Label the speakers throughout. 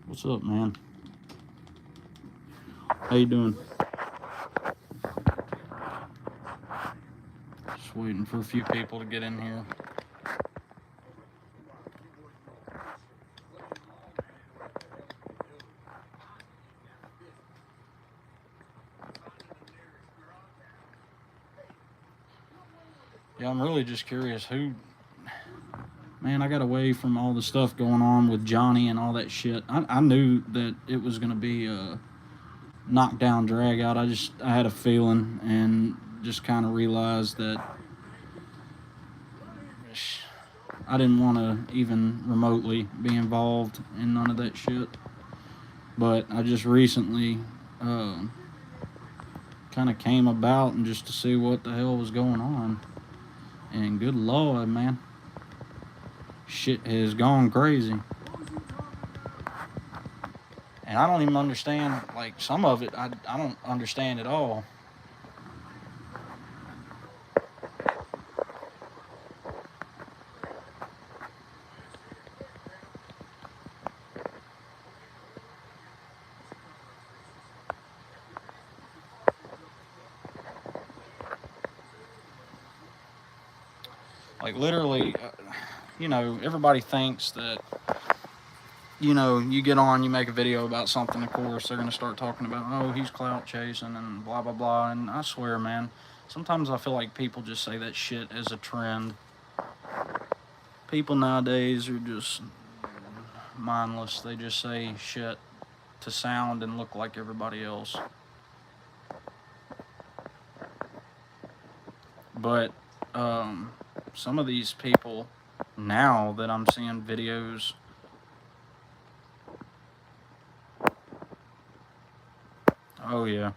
Speaker 1: What's up, man? How you doing? Just waiting for a few people to get in here. Yeah, I'm really just curious who... Man, I got away from all the stuff going on with Johnny and all that shit. I knew that it was going to be a knockdown drag out. I had a feeling and just kind of realized that I didn't want to even remotely be involved in none of that shit. But I just recently kind of came about and just to see what the hell was going on. And good Lord, man. Shit has gone crazy. And I don't even understand, like, some of it, I don't understand at all. Like, literally, everybody thinks that, you get on, you make a video about something, of course, they're going to start talking about, oh, he's clout chasing and blah, blah, blah. And I swear, man, sometimes I feel like people just say that shit as a trend. People nowadays are just mindless. They just say shit to sound and look like everybody else. But some of these people now that I'm seeing videos, oh yeah,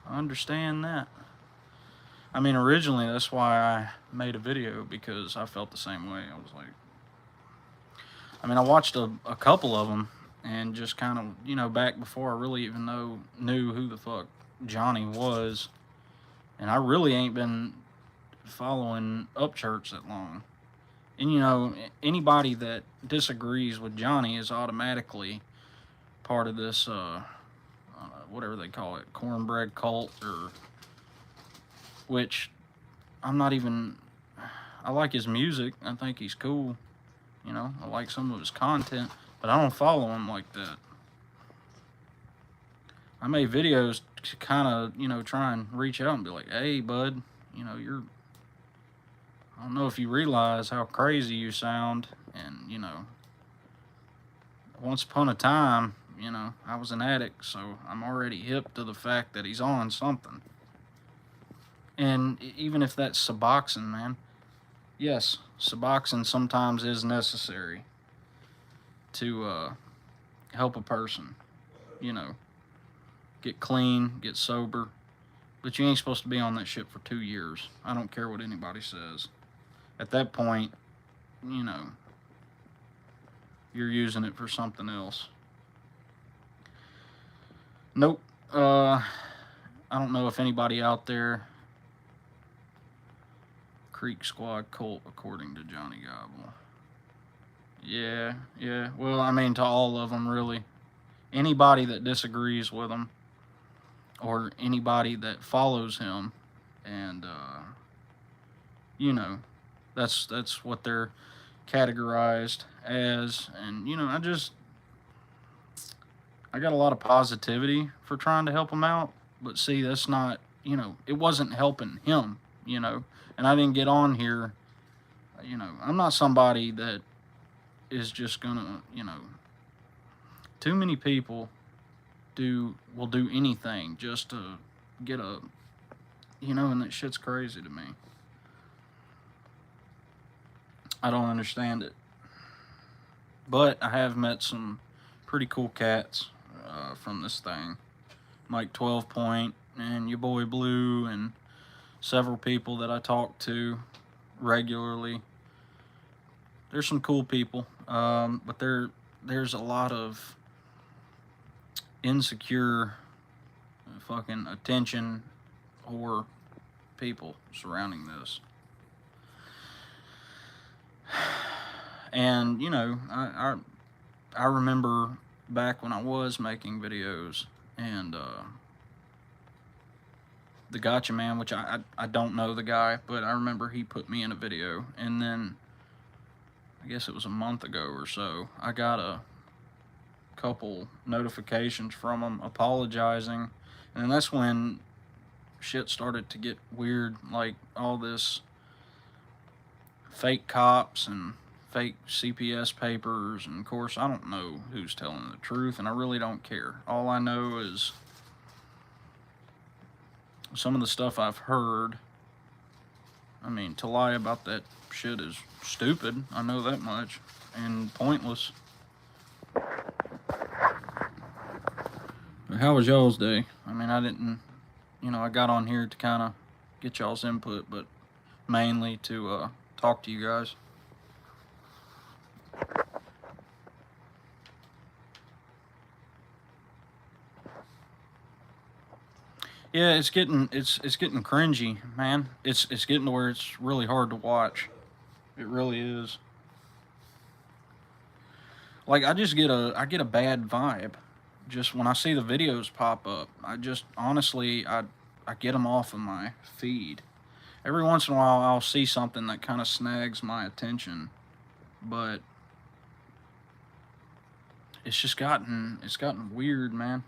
Speaker 1: I understand that. I mean, originally that's why I made a video, because I felt the same way. I was like, I watched a couple of them, and just kind of, back before I really even knew who the fuck Johnny was. And I really ain't been following Upchurch that long. And, anybody that disagrees with Johnny is automatically part of this, whatever they call it, cornbread cult, or which I'm not even... I like his music. I think he's cool. I like some of his content, but I don't follow him like that. I made videos to kind of, try and reach out and be like, hey, bud, you're... I don't know if you realize how crazy you sound, and, once upon a time, I was an addict, so I'm already hip to the fact that he's on something. And even if that's Suboxone, man, yes, Suboxone sometimes is necessary to help a person, get clean, get sober. But you ain't supposed to be on that shit for 2 years. I don't care what anybody says. At that point, you're using it for something else. Nope. I don't know if anybody out there... Creek Squad cult, according to Johnny Gobble. Yeah. Well, to all of them, really. Anybody that disagrees with him, or anybody that follows him, and, that's what they're categorized as. And, I got a lot of positivity for trying to help him out, but see, that's not, it wasn't helping him, and I didn't get on here, I'm not somebody that is just gonna, too many people will do anything just to get a, and that shit's crazy to me. I don't understand it. But I have met some pretty cool cats from this thing. Mike 12 Point and your boy Blue, and several people that I talk to regularly. There's some cool people, but there's a lot of insecure fucking attention or people surrounding this. And, I remember back when I was making videos, and the Gotcha Man, which I don't know the guy, but I remember he put me in a video, and then I guess it was a month ago or so, I got a couple notifications from him apologizing, and that's when shit started to get weird, like all this fake cops and fake CPS papers, and of course I don't know who's telling the truth, and I really don't care. All I know is some of the stuff I've heard. I mean, to lie about that shit is stupid, I know that much, and pointless. But how was y'all's day? I mean, I didn't, I got on here to kind of get y'all's input, but mainly to talk to you guys. Yeah, it's getting cringy, man. It's getting to where it's really hard to watch. It really is. Like I get a bad vibe just when I see the videos pop up. I just honestly I get them off of my feed. Every once in a while I'll see something that kind of snags my attention, but it's gotten weird, man.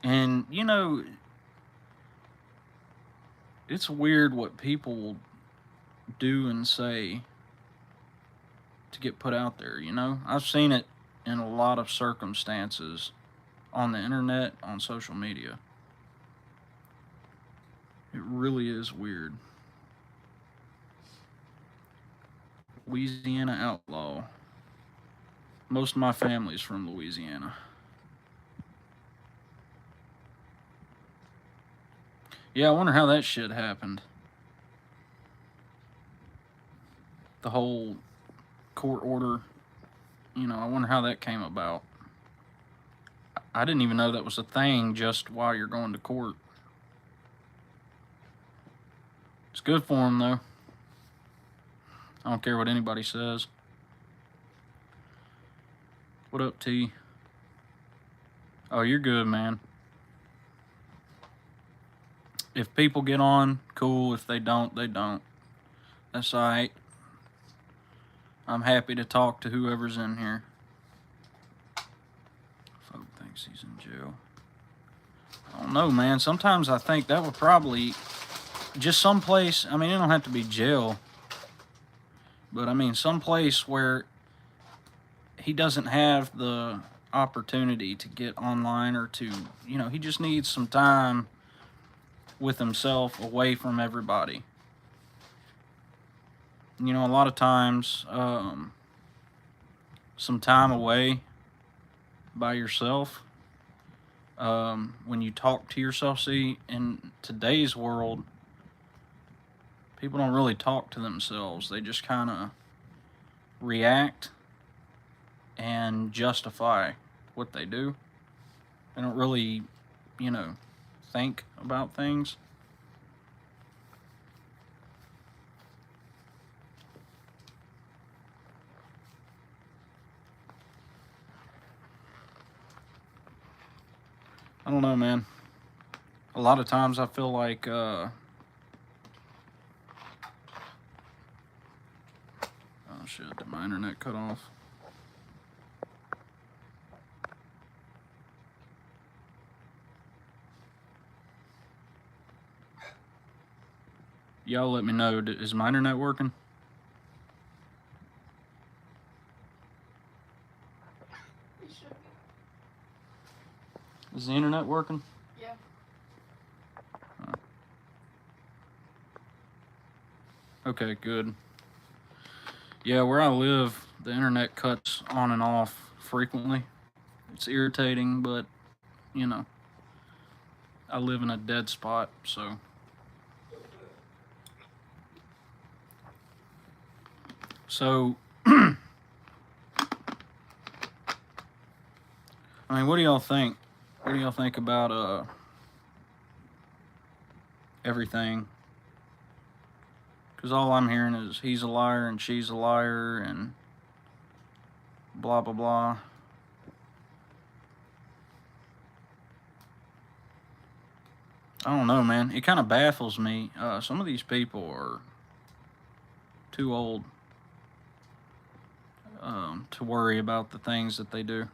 Speaker 1: And it's weird what people do and say to get put out there, I've seen it in a lot of circumstances on the internet, on social media. It really is weird. Louisiana outlaw. Most of my family's from Louisiana. Yeah, I wonder how that shit happened. The whole court order, I wonder how that came about. I didn't even know that was a thing just while you're going to court. It's good for them, though. I don't care what anybody says. What up, T? Oh, you're good, man. If people get on, cool. If they don't, they don't. That's all right. I'm happy to talk to whoever's in here. Folk thinks he's in jail. I don't know, man. Sometimes I think that would probably just someplace. I mean, it don't have to be jail, but I mean, someplace where he doesn't have the opportunity to get online or to, he just needs some time with himself away from everybody. A lot of times, some time away by yourself, when you talk to yourself. See, in today's world, people don't really talk to themselves. They just kind of react and justify what they do. They don't really, think about things. I don't know, man. A lot of times I feel like oh shit, did my internet cut off? Y'all let me know. Is my internet working? Is the internet working?
Speaker 2: Yeah.
Speaker 1: Okay, good. Yeah, where I live, the internet cuts on and off frequently. It's irritating, but, I live in a dead spot, so. So, I mean, what do y'all think? What do y'all think about everything? Because all I'm hearing is he's a liar and she's a liar and blah, blah, blah. I don't know, man. It kind of baffles me. Some of these people are too old to worry about the things that they do.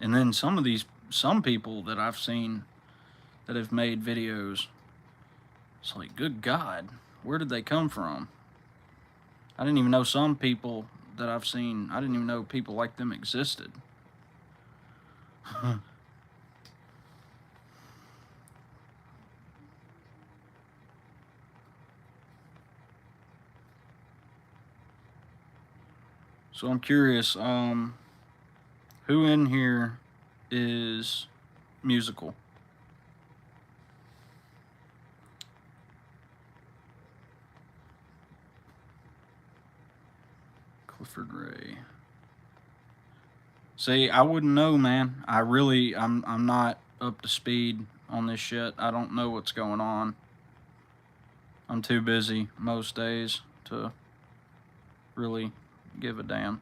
Speaker 1: And then some people that I've seen that have made videos, it's like, good God, where did they come from? I didn't even know some people that I've seen, I didn't even know people like them existed. So I'm curious, who in here is musical? Clifford Ray. See, I wouldn't know, man. I'm not up to speed on this shit. I don't know what's going on. I'm too busy most days to really give a damn.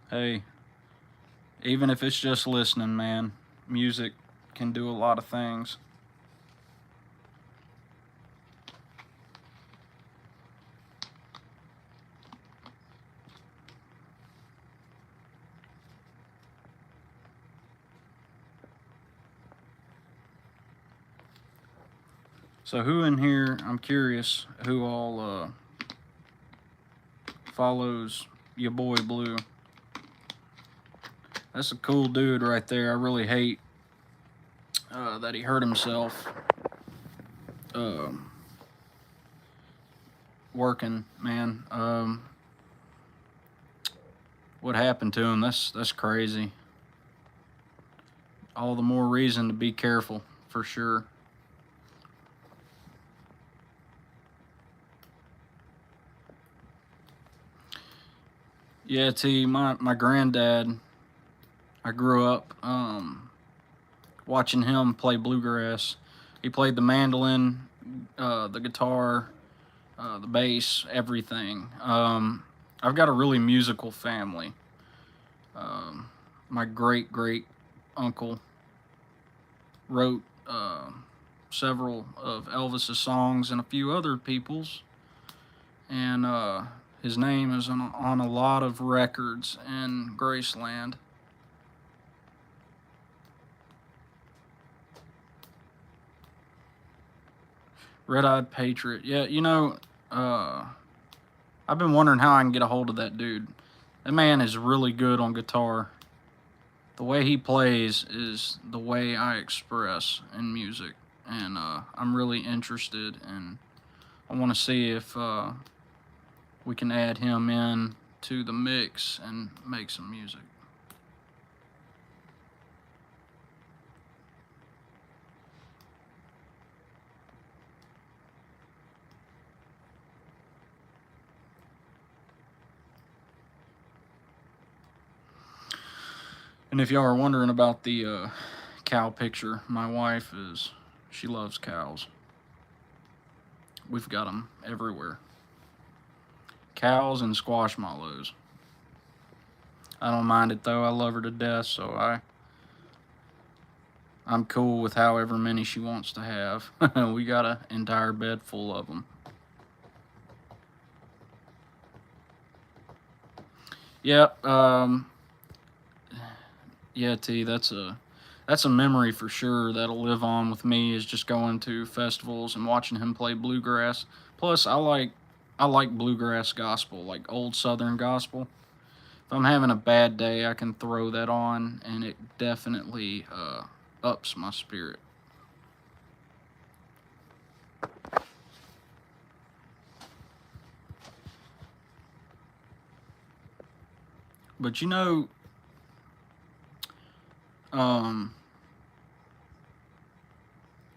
Speaker 1: Hey, even if it's just listening, man, music can do a lot of things. So who in here, I'm curious, who all follows your boy Blue? That's a cool dude right there. I really hate that he hurt himself working, man. What happened to him? That's crazy. All the more reason to be careful, for sure. Yeah, T, my granddad, I grew up watching him play bluegrass. He played the mandolin, the guitar, the bass, everything. I've got a really musical family. My great uncle wrote several of Elvis's songs and a few other people's, and his name is on a lot of records in Graceland. Red-Eyed Patriot. Yeah, you know, I've been wondering how I can get a hold of that dude. That man is really good on guitar. The way he plays is the way I express in music, and I'm really interested, and I want to see if we can add him in to the mix and make some music. And if y'all are wondering about the cow picture, my wife she loves cows. We've got them everywhere. Cows and squashmallows. I don't mind it though. I love her to death, so I'm cool with however many she wants to have. We got an entire bed full of them. Yep. Yeah, T. That's a memory for sure that'll live on with me. Is just going to festivals and watching him play bluegrass. Plus, I like bluegrass gospel, like old Southern gospel. If I'm having a bad day, I can throw that on, and it definitely ups my spirit. But you know,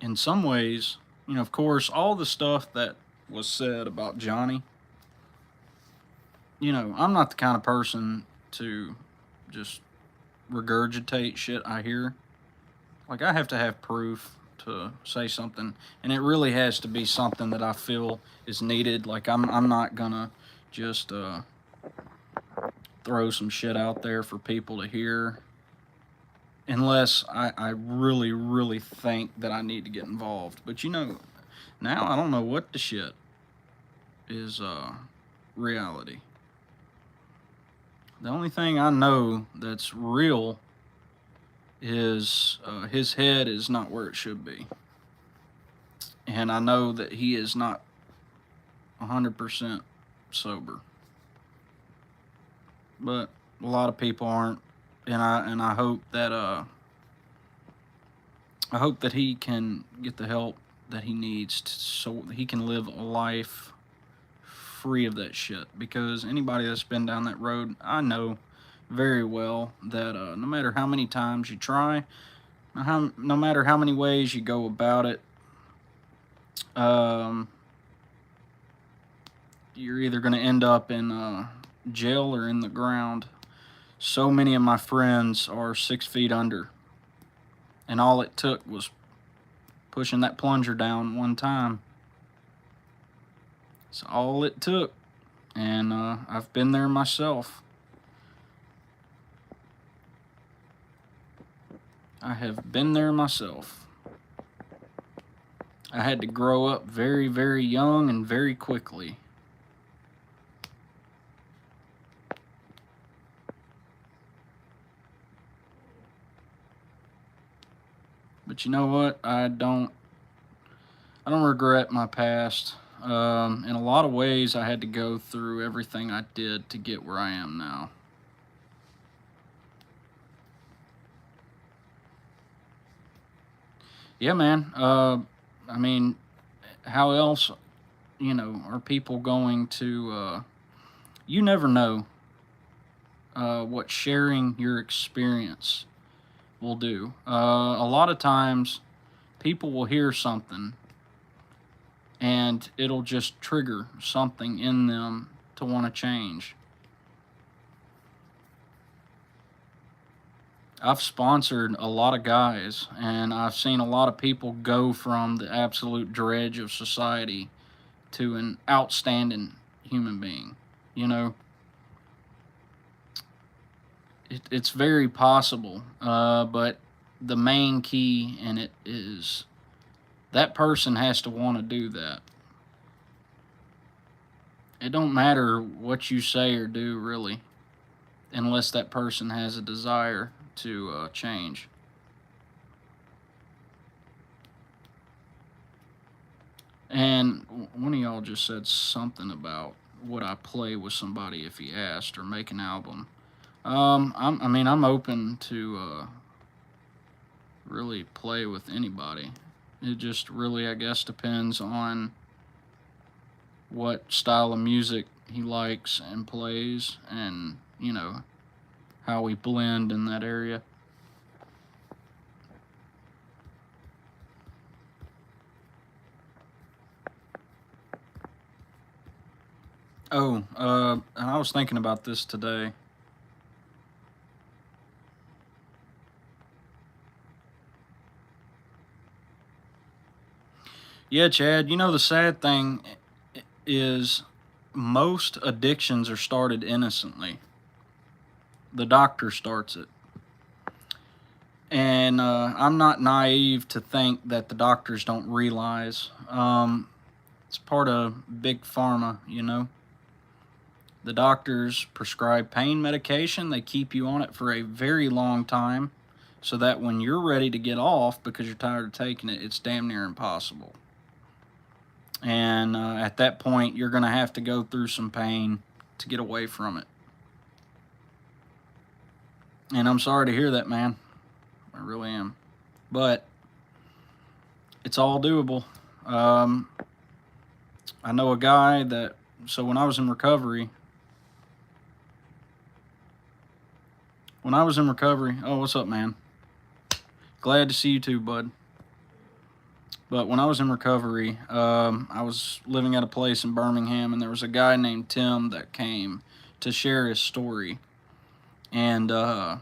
Speaker 1: in some ways, you know, of course, all the stuff that was said about Johnny. You know, I'm not the kind of person to just regurgitate shit I hear. Like, I have to have proof to say something, and it really has to be something that I feel is needed. Like, I'm not gonna just throw some shit out there for people to hear unless I really, really think that I need to get involved. But you know, now I don't know what the shit is reality. The only thing I know that's real is his head is not where it should be. And I know that he is not 100% sober. But a lot of people aren't, and I hope that he can get the help that he needs so he can live a life free of that shit. Because anybody that's been down that road, I know very well that no matter how many times you try, no matter how many ways you go about it, you're either going to end up in jail or in the ground. So many of my friends are 6 feet under, and all it took was pushing that plunger down one time. It's all it took, and I've been there myself. I have been there myself. I had to grow up very, very young and very quickly. But you know what? I don't regret my past. In a lot of ways, I had to go through everything I did to get where I am now. Yeah, man. I mean, how else, are people going to? You never know what sharing your experience will do. A lot of times, people will hear something, and it'll just trigger something in them to want to change. I've sponsored a lot of guys, and I've seen a lot of people go from the absolute dredge of society to an outstanding human being. You know, it's very possible, but the main key in it is that person has to want to do that. It don't matter what you say or do, really, unless that person has a desire to change. And one of y'all just said something about would I play with somebody if he asked or make an album. I'm open to really play with anybody. It just really, I guess, depends on what style of music he likes and plays, and how we blend in that area. Oh, and I was thinking about this today. Yeah, Chad, the sad thing is most addictions are started innocently. The doctor starts it. And I'm not naive to think that the doctors don't realize. It's part of big pharma, The doctors prescribe pain medication. They keep you on it for a very long time so that when you're ready to get off because you're tired of taking it, it's damn near impossible. And at that point, you're going to have to go through some pain to get away from it. And I'm sorry to hear that, man. I really am. But it's all doable. I know a guy that, so when I was in recovery, oh, what's up, man? Glad to see you too, bud. But when I was in recovery, I was living at a place in Birmingham, and there was a guy named Tim that came to share his story. And, oh,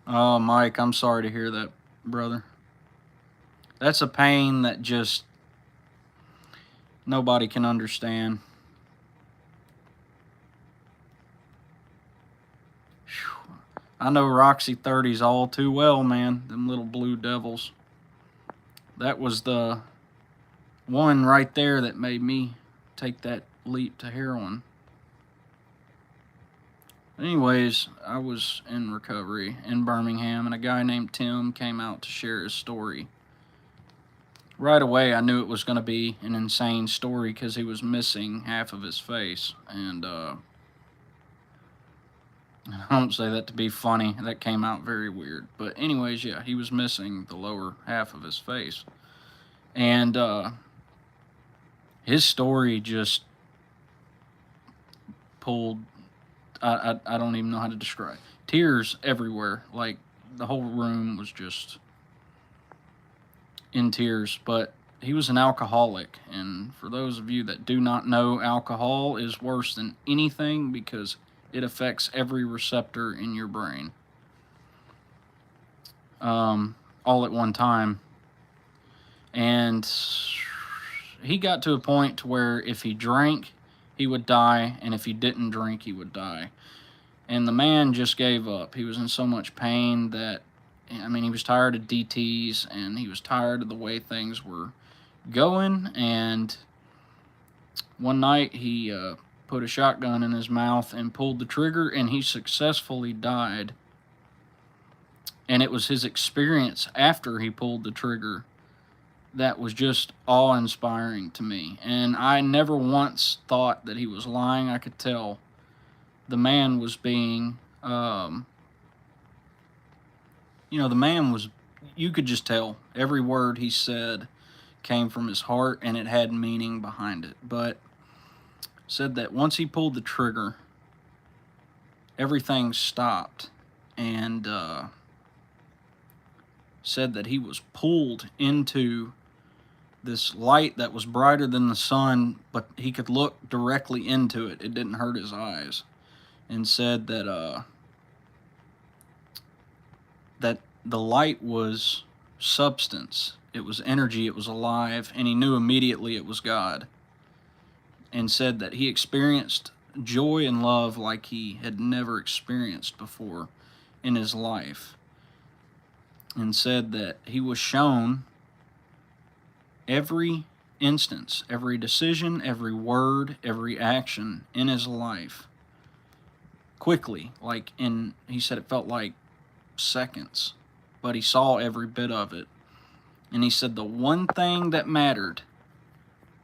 Speaker 1: Mike, I'm sorry to hear that, brother. That's a pain that just nobody can understand. Whew. I know Roxy 30s all too well, man. Them little blue devils. That was the one right there that made me take that leap to heroin. Anyways, I was in recovery in Birmingham, and a guy named Tim came out to share his story. Right away, I knew it was going to be an insane story because he was missing half of his face. And I don't say that to be funny. That came out very weird. But anyways, yeah, he was missing the lower half of his face. And his story just pulled, I don't even know how to describe. Tears everywhere. Like, the whole room was just in tears. But he was an alcoholic, and for those of you that do not know, alcohol is worse than anything because it affects every receptor in your brain all at one time. And he got to a point to where if he drank, he would die, and if he didn't drink, he would die. And the man just gave up. He was in so much pain that, I mean, he was tired of DTs, and he was tired of the way things were going. And one night he put a shotgun in his mouth and pulled the trigger, and he successfully died. And it was his experience after he pulled the trigger that was just awe-inspiring to me. And I never once thought that he was lying. I could tell the man was being, the man was, you could just tell every word he said came from his heart, and it had meaning behind it. But said that once he pulled the trigger, everything stopped, and said that he was pulled into this light that was brighter than the sun, but he could look directly into it. It didn't hurt his eyes. And said that that the light was substance. It was energy. It was alive. And he knew immediately it was God. And said that he experienced joy and love like he had never experienced before in his life. And said that he was shown every instance, every decision, every word, every action in his life quickly. He said it felt like seconds, but he saw every bit of it. And he said the one thing that mattered,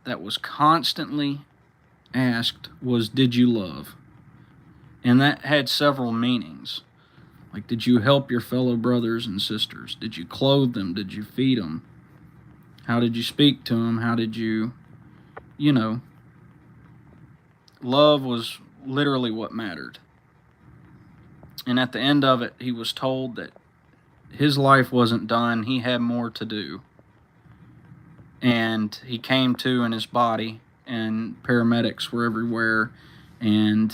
Speaker 1: that was constantly asked, was, did you love? And that had several meanings. Like, did you help your fellow brothers and sisters? Did you clothe them? Did you feed them? How did you speak to them? How did you, love was literally what mattered. And at the end of it, he was told that his life wasn't done. He had more to do. And he came to in his body, and paramedics were everywhere. And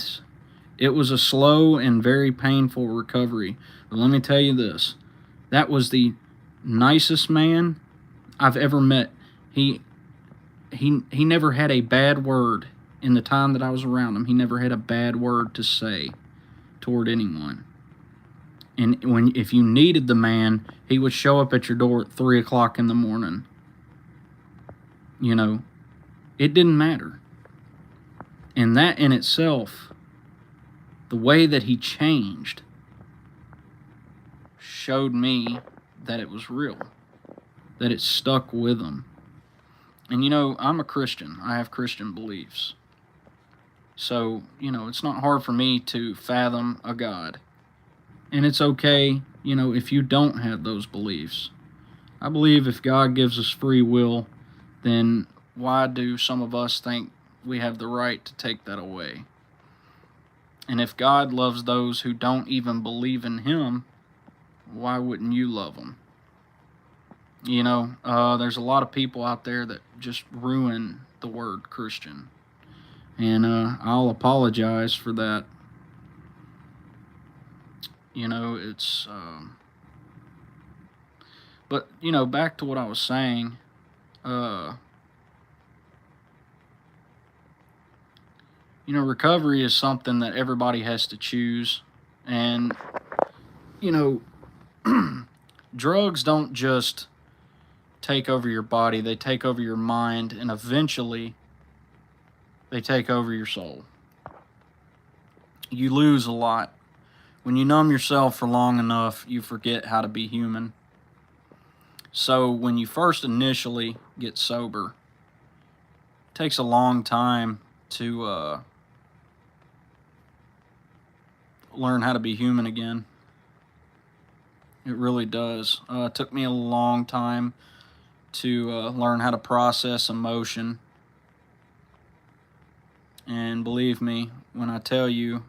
Speaker 1: it was a slow and very painful recovery. But let me tell you this. That was the nicest man I've ever met. He never had a bad word in the time that I was around him. He never had a bad word to say toward anyone. And if you needed the man, he would show up at your door at 3 o'clock in the morning. It didn't matter. And that in itself, the way that he changed, showed me that it was real, that it stuck with him. And I'm a Christian. I have Christian beliefs. So, it's not hard for me to fathom a God. And it's okay, if you don't have those beliefs. I believe if God gives us free will, then why do some of us think we have the right to take that away? And if God loves those who don't even believe in Him, why wouldn't you love them? There's a lot of people out there that just ruin the word Christian. And I'll apologize for that. It's. But, back to what I was saying. Recovery is something that everybody has to choose. And, drugs don't just take over your body, they take over your mind, and eventually they take over your soul. You lose a lot. When you numb yourself for long enough, you forget how to be human. So when you first initially get sober, it takes a long time to learn how to be human again. It really does. It took me a long time to learn how to process emotion. And believe me, when I tell you,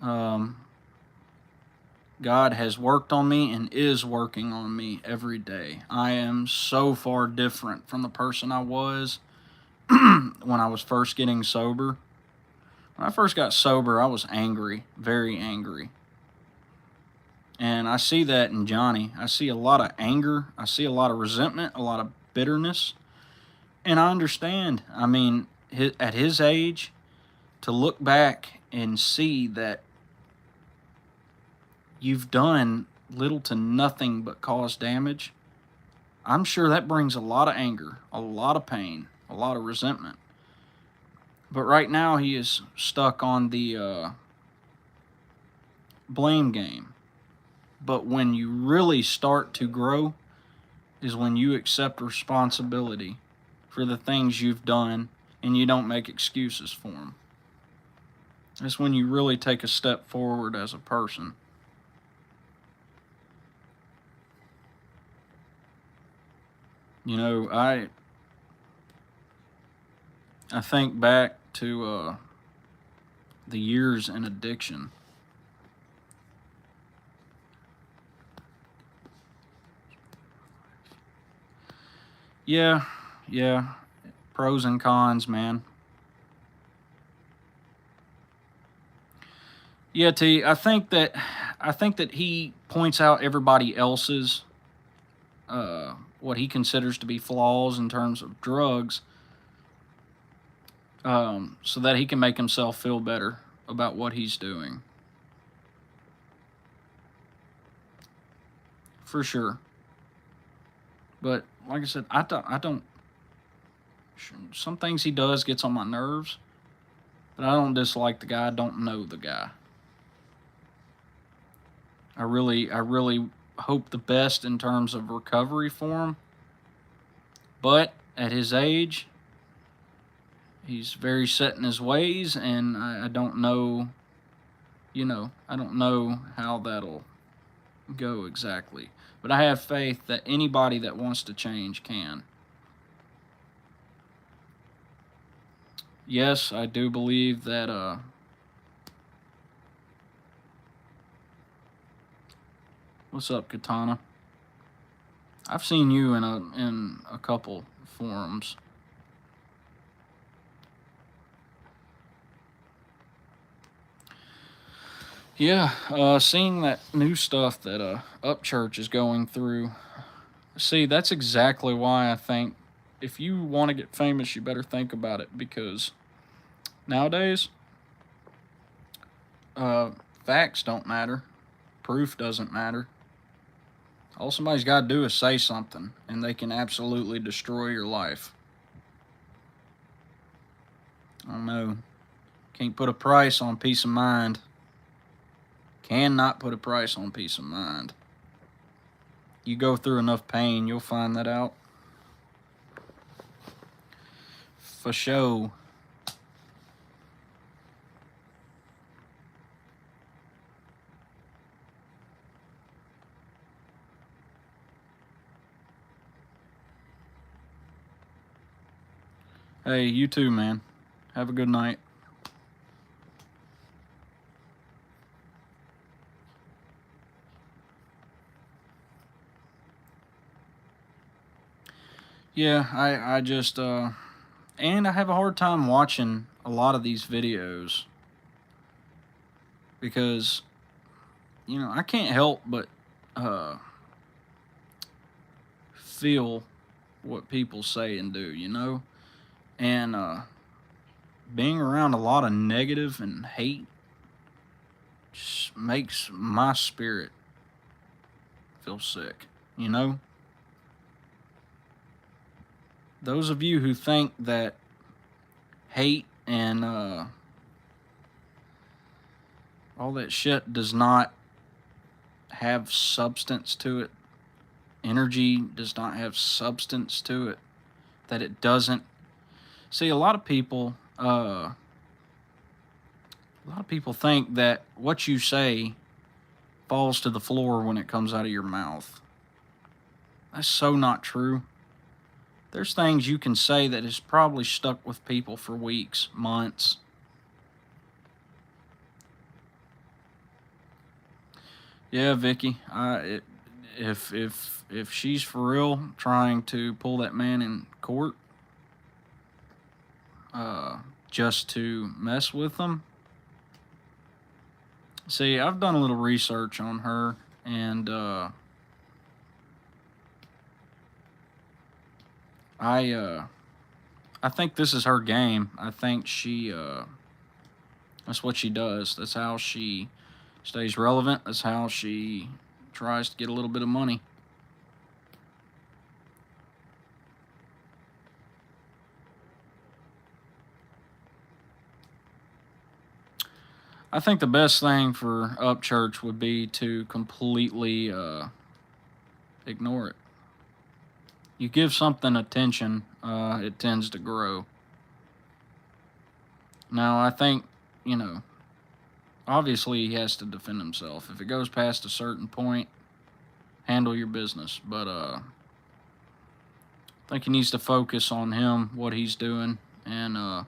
Speaker 1: God has worked on me and is working on me every day. I am so far different from the person I was when I was first getting sober. When I first got sober, I was angry, very angry. And I see that in Johnny. I see a lot of anger. I see a lot of resentment, a lot of bitterness. And I understand. I mean, at his age, to look back and see that you've done little to nothing but cause damage, I'm sure that brings a lot of anger, a lot of pain, a lot of resentment. But right now he is stuck on the blame game. But when you really start to grow is when you accept responsibility for the things you've done and you don't make excuses for them. That's when you really take a step forward as a person. I think back to the years in addiction. Yeah, pros and cons, man. Yeah, T. I think that he points out everybody else's what he considers to be flaws in terms of drugs, so that he can make himself feel better about what he's doing. For sure. But like I said, I don't. Some things he does gets on my nerves, but I don't dislike the guy. I don't know the guy. I really hope the best in terms of recovery for him. But at his age, he's very set in his ways, and I don't know. I don't know how that'll go exactly. But I have faith that anybody that wants to change can. Yes, I do believe that what's up, Katana? I've seen you in a couple forums. Yeah, seeing that new stuff that Upchurch is going through. See, that's exactly why I think if you want to get famous, you better think about it, because nowadays, facts don't matter. Proof doesn't matter. All somebody's got to do is say something, and they can absolutely destroy your life. I don't know. Can't put a price on peace of mind. Cannot put a price on peace of mind. You go through enough pain, you'll find that out. For sure. Hey, you too, man. Have a good night. Yeah, I just and I have a hard time watching a lot of these videos because I can't help but uh feel what people say and do, and being around a lot of negative and hate just makes my spirit feel sick, you know? Those of you who think that hate and all that shit does not have substance to it, energy does not have substance to it, that it doesn't. See, a lot of people think that what you say falls to the floor when it comes out of your mouth. That's so not true. There's things you can say that is probably stuck with people for weeks, months. Yeah, Vicky. If she's for real trying to pull that man in court, just to mess with them. See, I've done a little research on her, and I think this is her game. I think that's what she does. That's how she stays relevant. That's how she tries to get a little bit of money. I think the best thing for Upchurch would be to completely ignore it. You give something attention, it tends to grow. Now, I think, obviously he has to defend himself. If it goes past a certain point, handle your business. But I think he needs to focus on him, what he's doing, and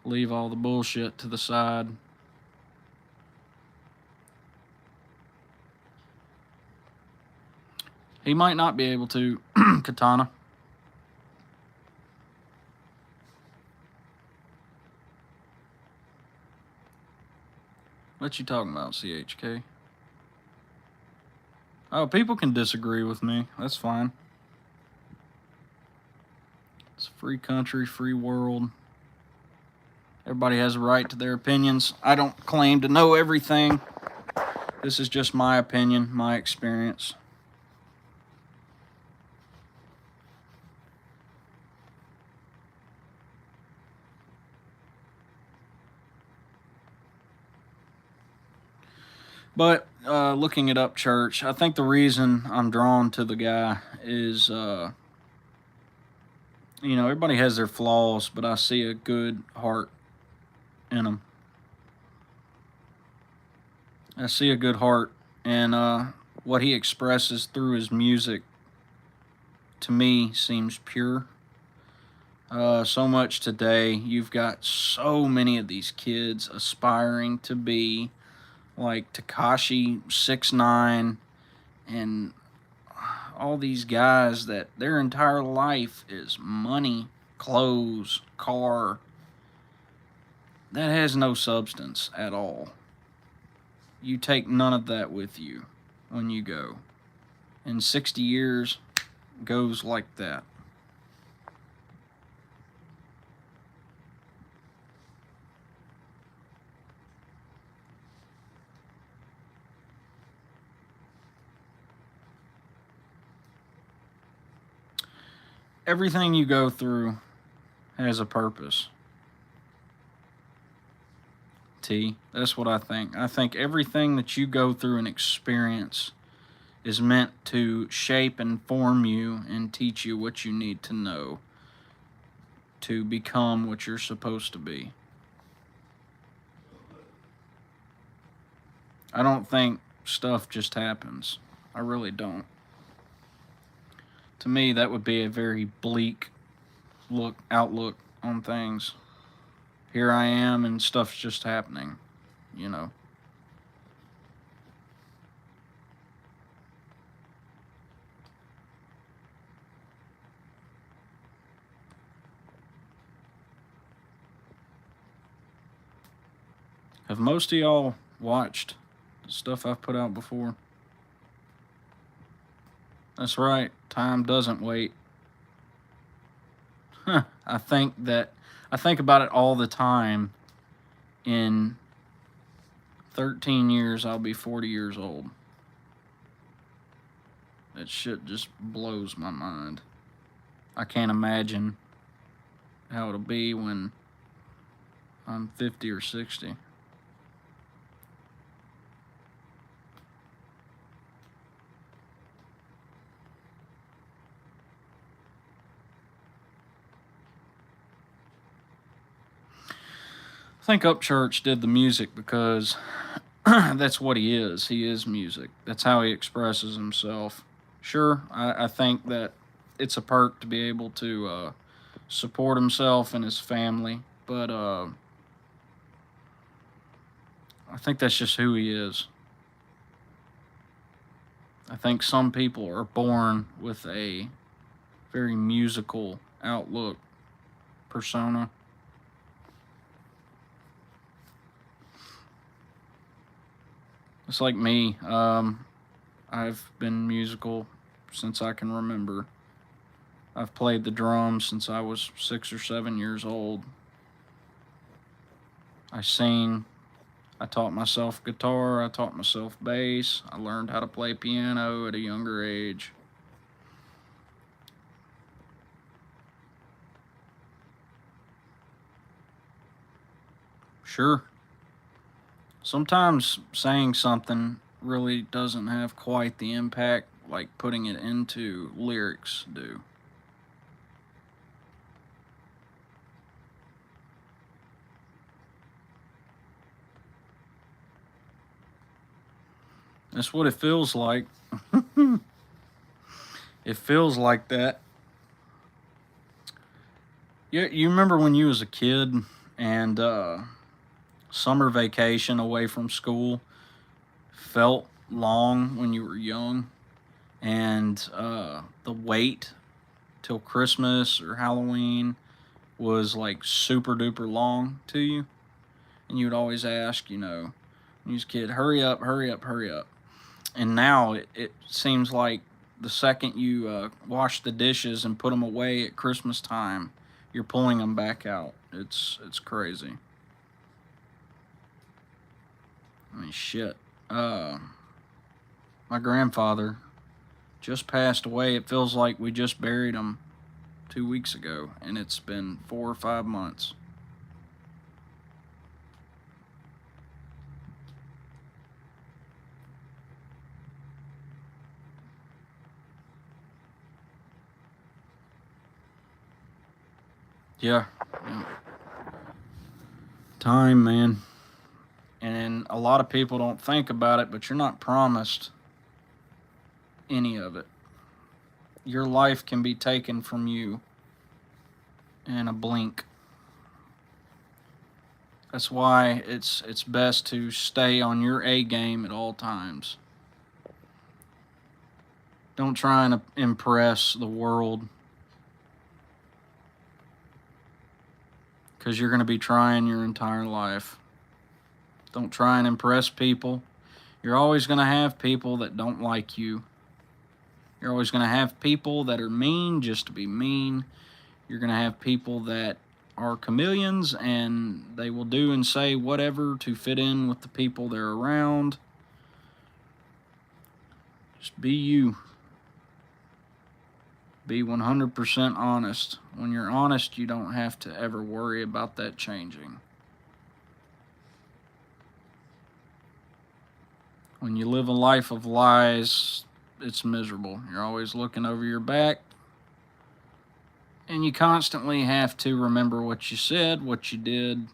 Speaker 1: leave all the bullshit to the side. He might not be able to, Katana. What you talking about, CHK? Oh, people can disagree with me. That's fine. It's a free country, free world. Everybody has a right to their opinions. I don't claim to know everything. This is just my opinion, my experience. But looking at Upchurch, I think the reason I'm drawn to the guy is, everybody has their flaws, but I see a good heart in him. I see a good heart, and what he expresses through his music, to me, seems pure. So much today, you've got so many of these kids aspiring to be like Tekashi 6ix9ine and all these guys that their entire life is money, clothes, car. That has no substance at all. You take none of that with you when you go. And 60 years goes like that. Everything you go through has a purpose. T, that's what I think. I think everything that you go through and experience is meant to shape and form you and teach you what you need to know to become what you're supposed to be. I don't think stuff just happens. I really don't. To me, that would be a very bleak outlook on things. Here I am and stuff's just happening, you know. Have most of y'all watched the stuff I've put out before? That's right, time doesn't wait. I think about it all the time. In 13 years, I'll be 40 years old. That shit just blows my mind. I can't imagine how it'll be when I'm 50 or 60. I think Upchurch did the music because that's what he is. He is music. That's how he expresses himself. Sure, I think that it's a perk to be able to support himself and his family, but I think that's just who he is. I think some people are born with a very musical outlook, persona. It's like me. I've been musical since I can remember. I've played the drums since I was 6 or 7 years old. I sing. I taught myself guitar. I taught myself bass. I learned how to play piano at a younger age. Sure. Sometimes saying something really doesn't have quite the impact like putting it into lyrics do. That's what it feels like. It feels like that. You remember when you was a kid and summer vacation away from school felt long when you were young, and the wait till Christmas or Halloween was like super duper long to you, and you would always ask, when you was a kid, hurry up, hurry up, hurry up. And now it seems like the second you wash the dishes and put them away at Christmas time, you're pulling them back out. It's crazy. I mean, shit. My grandfather just passed away. It feels like we just buried him 2 weeks ago, and it's been 4 or 5 months. Yeah. Time, man. And a lot of people don't think about it, but you're not promised any of it. Your life can be taken from you in a blink. That's why it's best to stay on your A game at all times. Don't try and impress the world, because you're going to be trying your entire life. Don't try and impress people. You're always going to have people that don't like you. You're always going to have people that are mean just to be mean. You're going to have people that are chameleons and they will do and say whatever to fit in with the people they're around. Just be you. Be 100% honest. When you're honest, you don't have to ever worry about that changing. When you live a life of lies, it's miserable. You're always looking over your back, and you constantly have to remember what you said, what you did.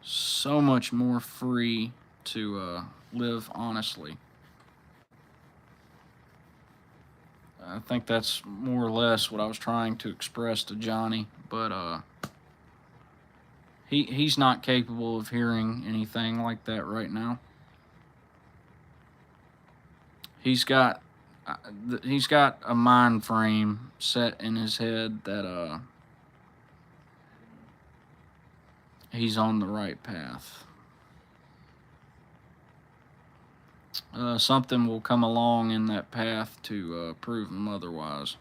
Speaker 1: So much more free to live honestly. I think that's more or less what I was trying to express to Johnny, but he's not capable of hearing anything like that right now. He's got a mind frame set in his head that he's on the right path. Something will come along in that path to prove him otherwise.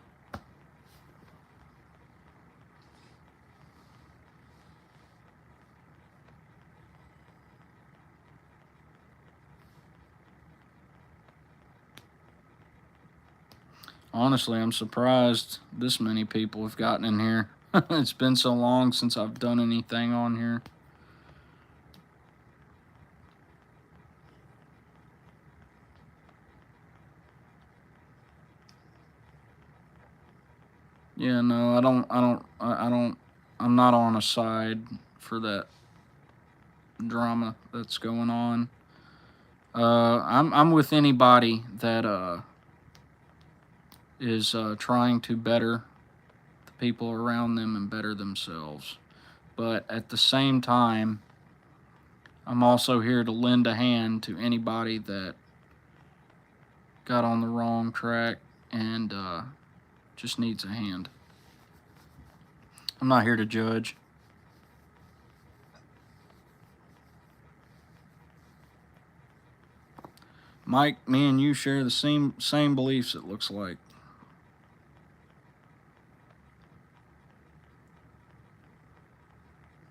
Speaker 1: Honestly, I'm surprised this many people have gotten in here. It's been so long since I've done anything on here. Yeah, no, I'm not on a side for that drama that's going on. I'm with anybody that is trying to better the people around them and better themselves. But at the same time, I'm also here to lend a hand to anybody that got on the wrong track and just needs a hand. I'm not here to judge. Mike, me and you share the same beliefs, it looks like.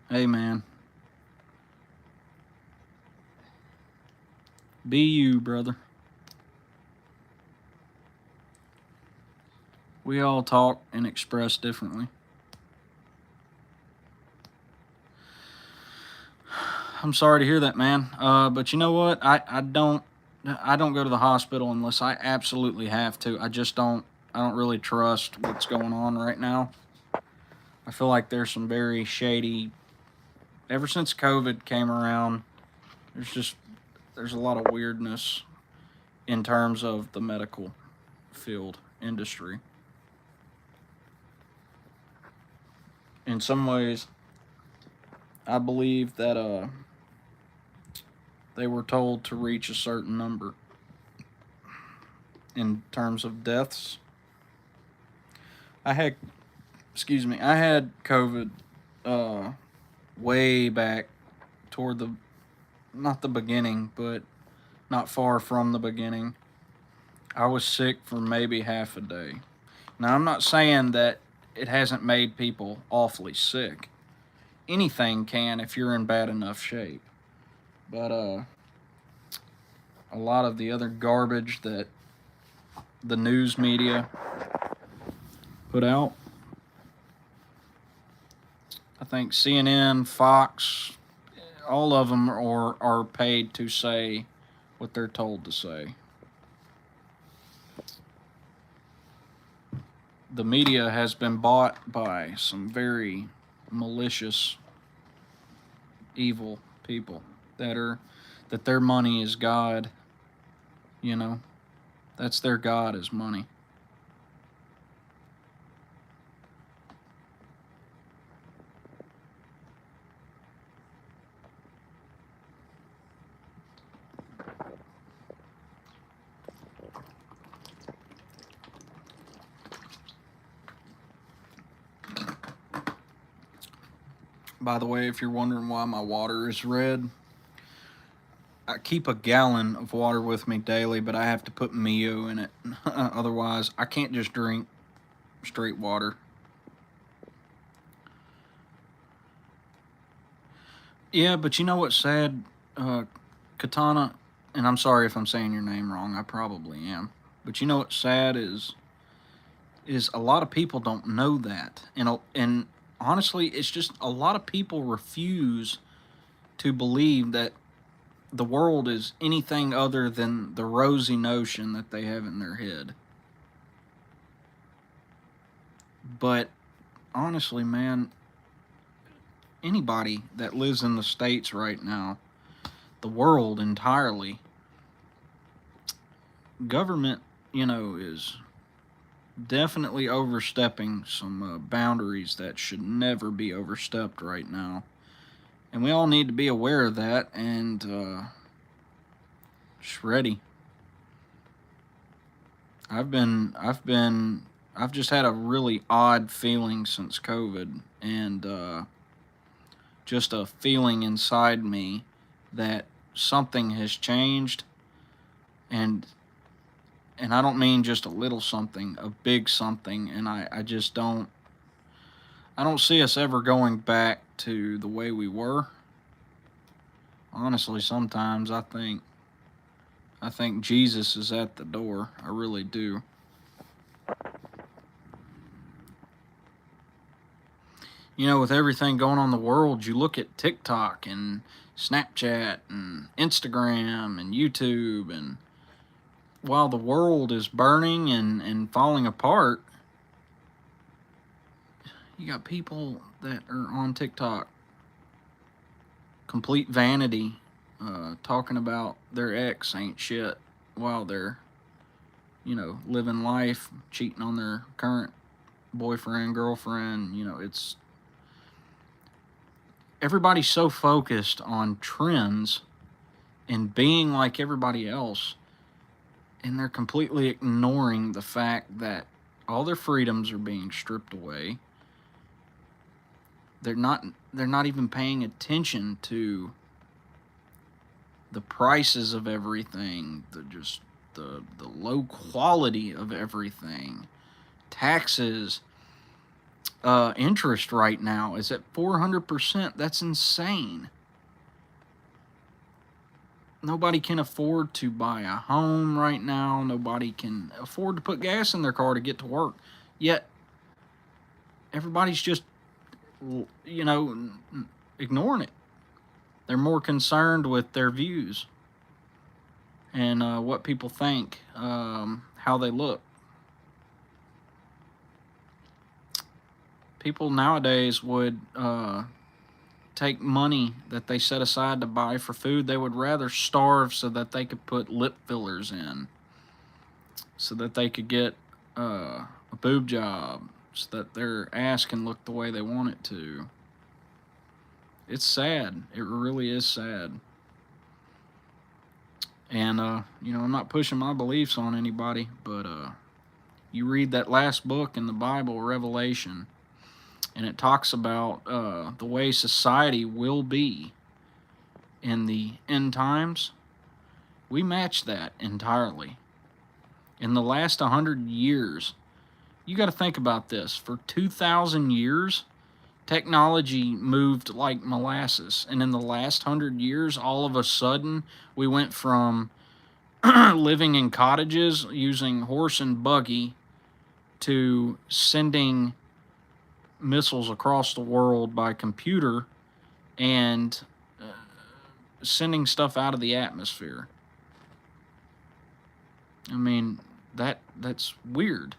Speaker 1: Hey, man. Be you, brother. We all talk and express differently. I'm sorry to hear that, man. But you know what? I don't go to the hospital unless I absolutely have to. I don't really trust what's going on right now. I feel like there's some very shady. Ever since COVID came around, there's a lot of weirdness in terms of the medical field industry. In some ways, I believe that they were told to reach a certain number in terms of deaths. I had COVID way back toward not the beginning, but not far from the beginning. I was sick for maybe half a day. Now, I'm not saying that it hasn't made people awfully sick. Anything can if you're in bad enough shape. But a lot of the other garbage that the news media put out, I think CNN, Fox, all of them are paid to say what they're told to say. The media has been bought by some very malicious, evil people that their money is God. You know, that's their God, is money. By the way, if you're wondering why my water is red, I keep a gallon of water with me daily, but I have to put Mio in it. Otherwise, I can't just drink straight water. Yeah, but you know what's sad, Katana? And I'm sorry if I'm saying your name wrong. I probably am. But you know what's sad is a lot of people don't know that, and honestly, it's just a lot of people refuse to believe that the world is anything other than the rosy notion that they have in their head. But honestly, man, anybody that lives in the States right now, the world entirely, government, is definitely overstepping some boundaries that should never be overstepped right now. And we all need to be aware of that and just ready. I've just had a really odd feeling since COVID, and just a feeling inside me that something has changed, and I don't mean just a little something, a big something, and I just don't see us ever going back to the way we were. Honestly, sometimes I think Jesus is at the door. I really do. You know, with everything going on in the world, you look at TikTok and Snapchat and Instagram and YouTube, and while the world is burning and falling apart, you got people that are on TikTok, complete vanity, talking about their ex ain't shit while they're, living life, cheating on their current boyfriend, girlfriend. It's everybody's so focused on trends and being like everybody else, and they're completely ignoring the fact that all their freedoms are being stripped away. They're not even paying attention to the prices of everything, the low quality of everything. Taxes, interest right now is at 400%. That's insane. Nobody can afford to buy a home right now. Nobody can afford to put gas in their car to get to work. Yet, everybody's just, ignoring it. They're more concerned with their views and what people think, how they look. People nowadays would take money that they set aside to buy for food. They would rather starve so that they could put lip fillers in, so that they could get a boob job, so that their ass can look the way they want it to. It's sad. It really is sad. And, I'm not pushing my beliefs on anybody, but you read that last book in the Bible, Revelation, and it talks about the way society will be in the end times. We match that entirely. In the last 100 years, you got to think about this. For 2,000 years, technology moved like molasses. And in the last 100 years, all of a sudden, we went from living in cottages using horse and buggy to sending missiles across the world by computer and sending stuff out of the atmosphere. I mean, that's weird.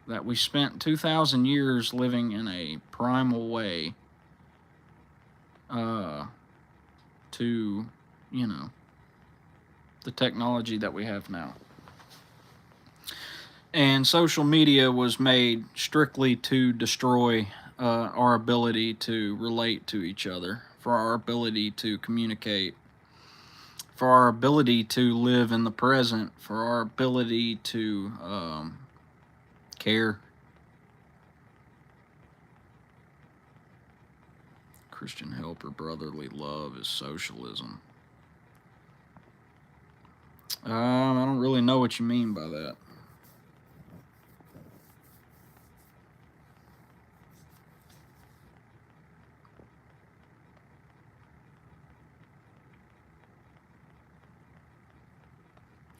Speaker 1: That we spent 2,000 years living in a primal way to, the technology that we have now. And social media was made strictly to destroy our ability to relate to each other, for our ability to communicate, for our ability to live in the present, for our ability to care. Christian help or brotherly love is socialism. I don't really know what you mean by that.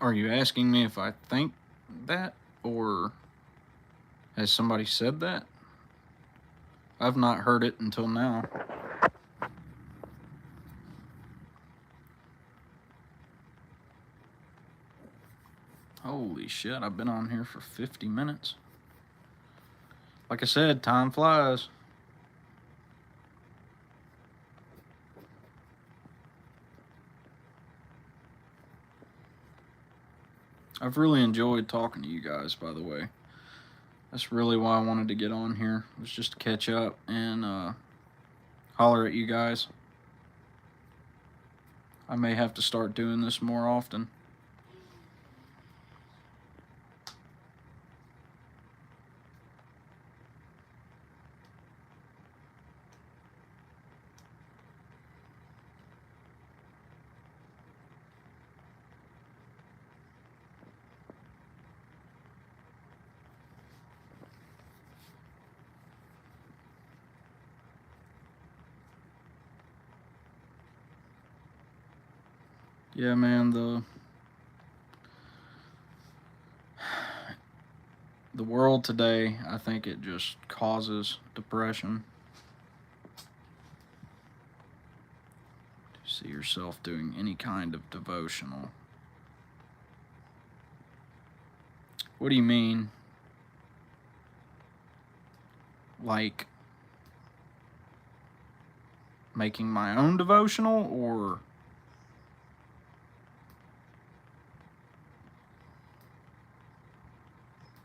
Speaker 1: Are you asking me if I think that, or has somebody said that? I've not heard it until now. Holy shit, I've been on here for 50 minutes. Like I said, time flies. I've really enjoyed talking to you guys, by the way. That's really why I wanted to get on here, was just to catch up and holler at you guys. I may have to start doing this more often. Yeah, man, the world today, I think it just causes depression. To see yourself doing any kind of devotional. What do you mean? Like making my own devotional, or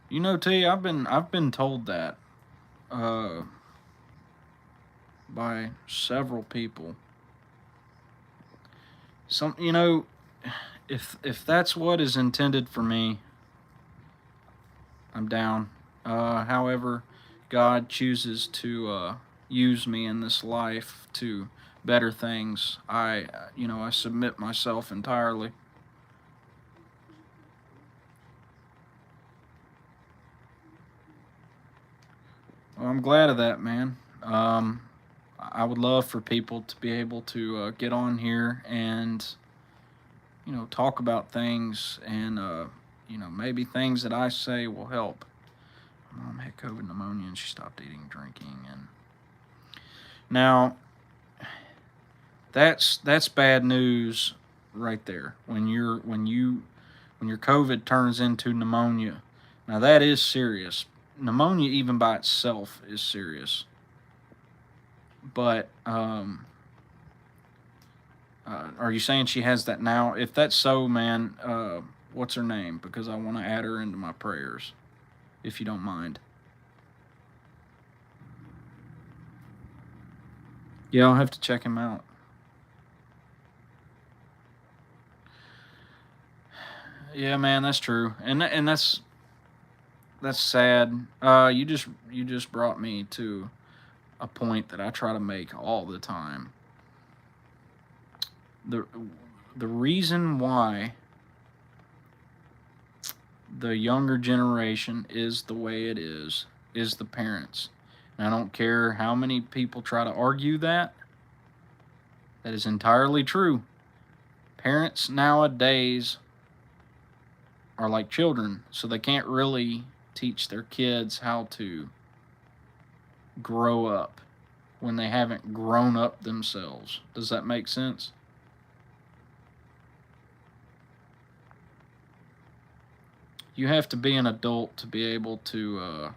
Speaker 1: you know, T, I've been told that by several people. Some, you know, if that's what is intended for me, I'm down. However, God chooses to use me in this life to better things, I submit myself entirely. Well, I'm glad of that, man. I would love for people to be able to get on here and talk about things, and maybe things that I say will help. My mom had COVID pneumonia and she stopped eating and drinking, and now that's bad news right there. When your COVID turns into pneumonia, now that is serious. Pneumonia, even by itself, is serious. But are you saying she has that now? If that's so, man, what's her name? Because I want to add her into my prayers, if you don't mind. Yeah, I'll have to check him out. Yeah, man, that's true, and that's sad. You just brought me to a point that I try to make all the time. The the reason why the younger generation is the way it is the parents. And I don't care how many people try to argue that. That is entirely true. Parents nowadays are like children, so they can't really teach their kids how to grow up when they haven't grown up themselves. Does that make sense? You have to be an adult to be able to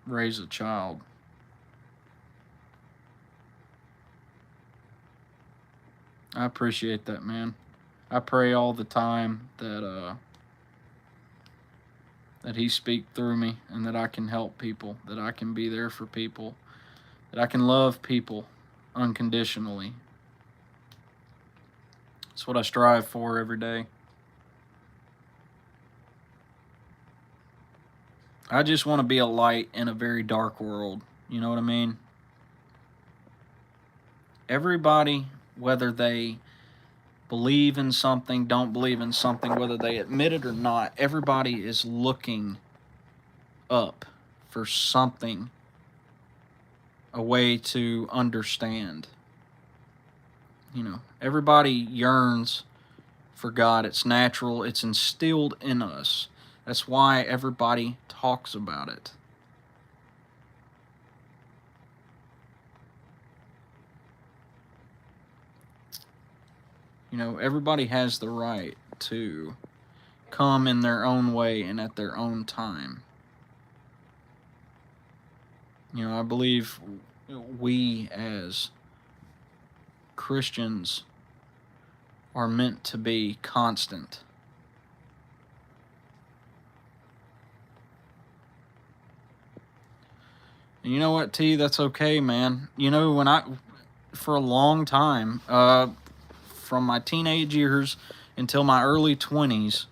Speaker 1: raise a child. I appreciate that, man. I pray all the time that He speak through me, and that I can help people, that I can be there for people, that I can love people unconditionally. It's what I strive for every day. I just want to be a light in a very dark world. You know what I mean? Everybody, whether they believe in something, don't believe in something, whether they admit it or not, everybody is looking up for something, a way to understand. Everybody yearns for God. It's natural, it's instilled in us. That's why everybody talks about it. Everybody has the right to come in their own way and at their own time. I believe we as Christians are meant to be constant. And you know what, T? That's okay, man. For a long time, from my teenage years until my early 20s,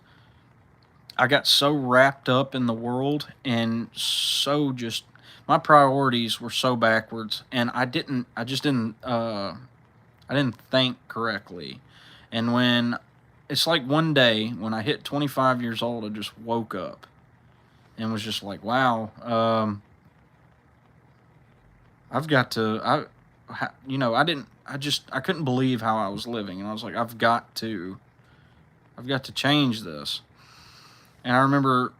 Speaker 1: I got so wrapped up in the world, and so just my priorities were so backwards, and I didn't think correctly. And when it's like one day when I hit 25 years old, I just woke up and was just like, wow, I couldn't believe how I was living, and I was like, I've got to change this. And I remember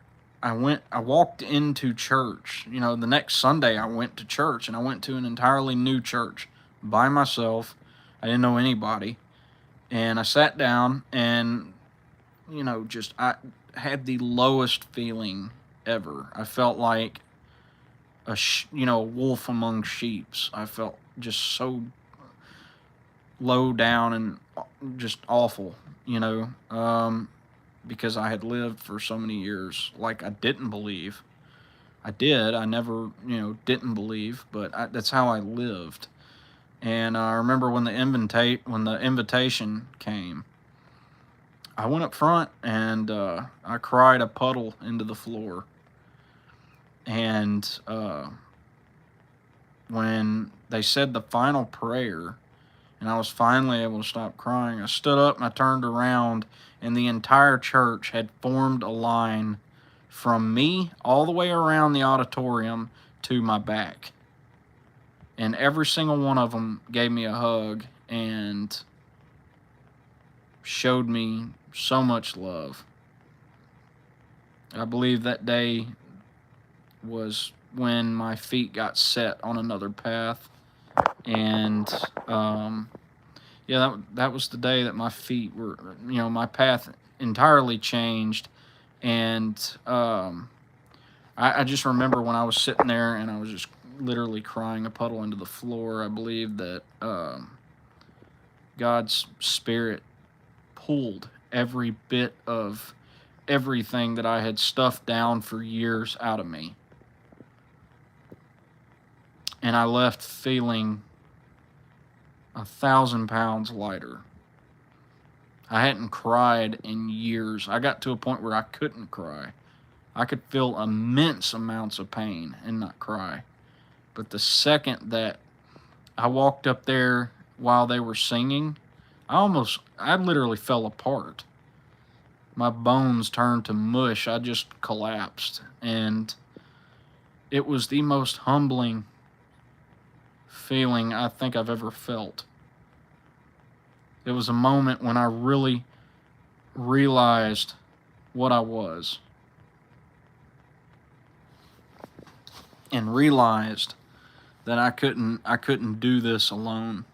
Speaker 1: I walked into church. The next Sunday I went to church, and I went to an entirely new church by myself. I didn't know anybody. And I sat down, and, I had the lowest feeling ever. I felt like a wolf among sheeps. I felt just so low down and just awful, because I had lived for so many years like I didn't believe. I did. I never, didn't believe, but that's how I lived. And I remember when the invitation came, I went up front and I cried a puddle into the floor. And when they said the final prayer, and I was finally able to stop crying, I stood up and I turned around, and the entire church had formed a line from me all the way around the auditorium to my back. And every single one of them gave me a hug and showed me so much love. I believe that day was when my feet got set on another path. And that was the day that my feet were, my path entirely changed. And I just remember when I was sitting there and I was just literally crying a puddle into the floor. I believe that God's Spirit pulled every bit of everything that I had stuffed down for years out of me. And I left feeling 1,000 pounds lighter. I hadn't cried in years. I got to a point where I couldn't cry. I could feel immense amounts of pain and not cry. But the second that I walked up there while they were singing, I literally fell apart. My bones turned to mush. I just collapsed. And it was the most humbling feeling I think I've ever felt. It was a moment when I really realized what I was, and realized that I couldn't do this alone,